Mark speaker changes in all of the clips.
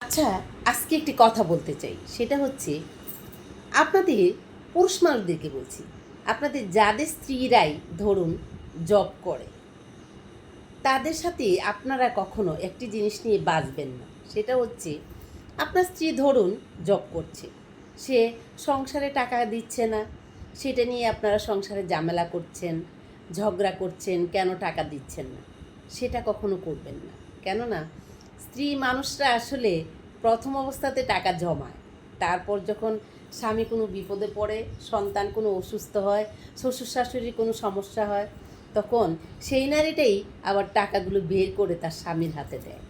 Speaker 1: আচ্ছা, আজকে একটি কথা বলতে চাই। সেটা হচ্ছে আপনাদের পুরুষ মানুষদেরকে বলছি। আপনাদের যাদের স্ত্রীরাই ধরুন জব করে, তাদের সাথে আপনারা কখনো একটি জিনিস নিয়ে বাঁচবেন না। সেটা হচ্ছে আপনার স্ত্রী ধরুন জব করছে, সে সংসারে টাকা দিচ্ছে না, সেটা নিয়ে আপনারা সংসারে ঝামেলা করছেন, ঝগড়া করছেন, কেন টাকা দিচ্ছেন না। সেটা কখনো করবেন না। কেননা স্ত্রী মানুষরা আসলে প্রথম অবস্থাতে টাকা জমায়, তারপর যখন স্বামী কোনো বিপদে পড়ে, সন্তান কোনো অসুস্থ হয়, শ্বশুর শাশুড়ির কোনো সমস্যা হয়, তখন সেই নারীটাই আবার টাকাগুলো বের করে তার স্বামীর হাতে দেয়।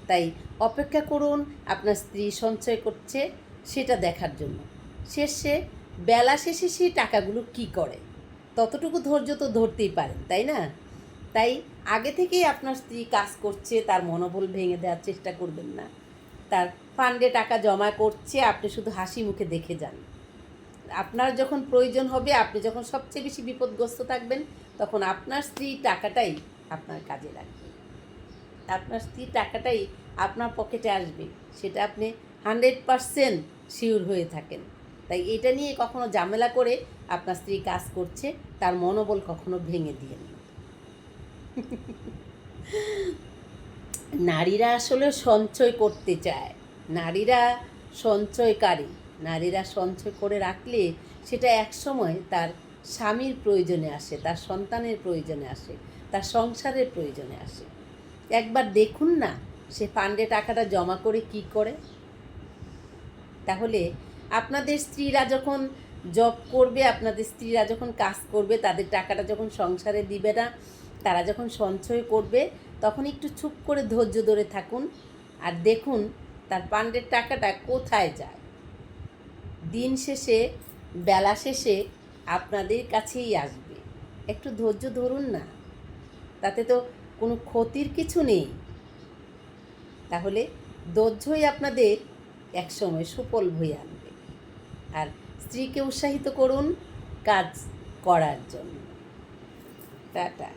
Speaker 1: তাই অপেক্ষা করুন আপনার স্ত্রী সঞ্চয় করছে সেটা দেখার জন্য। বেলা শেষে সেই টাকাগুলো কি করে, ততটুকু ধৈর্য তো ধরতেই পারেন, তাই না? তাই আগে থেকেই আপনার স্ত্রী কাজ করছে, তার মনোবল ভেঙে দেওয়ার চেষ্টা করবেন না। তার ফান্ডে টাকা জমা করছে, আপনি শুধু হাসি মুখে দেখে যান। আপনার যখন প্রয়োজন হবে, আপনি যখন সবচেয়ে বেশি বিপদগ্রস্ত থাকবেন, তখন আপনার স্ত্রী টাকাটাই আপনার কাজে লাগবে। আপনার স্ত্রী টাকাটাই আপনার পকেটে আসবে, সেটা আপনি 100% শিওর হয়ে থাকেন। তাই এটা নিয়ে কখনো ঝামেলা করে আপনার স্ত্রী কাজ করছে তার মনোবল কখনো ভেঙে দিয়েন না। নারীরা আসলে সঞ্চয় করতে চায়, নারীরা সঞ্চয়কারী। নারীরা সঞ্চয় করে রাখলে সেটা একসময় তার স্বামীর প্রয়োজনে আসে, তার সন্তানের প্রয়োজনে আসে, তার সংসারের প্রয়োজনে আসে। একবার দেখুন না সে ফান্ডে টাকাটা জমা করে কি করে। তাহলে আপনাদের স্ত্রীরা যখন জব করবে, আপনাদের স্ত্রীরা যখন কাজ করবে, তাদের টাকাটা যখন সংসারে দিবে না, তারা যখন সঞ্চয় করবে, তখন একটু চুপ করে ধৈর্য ধরে থাকুন আর দেখুন তার ফান্ডের টাকাটা কোথায় যায়। দিন শেষে, বেলা শেষে আপনাদের কাছেই আসবে। একটু ধৈর্য ধরুন না, তাতে তো কোনো ক্ষতির কিছু নেই। তাহলে ধৈর্যই আপনাদের একসময় সুফল বয়ে আনবে। আর স্ত্রীকে উৎসাহিত করুন কাজ করার জন্য। টাটা।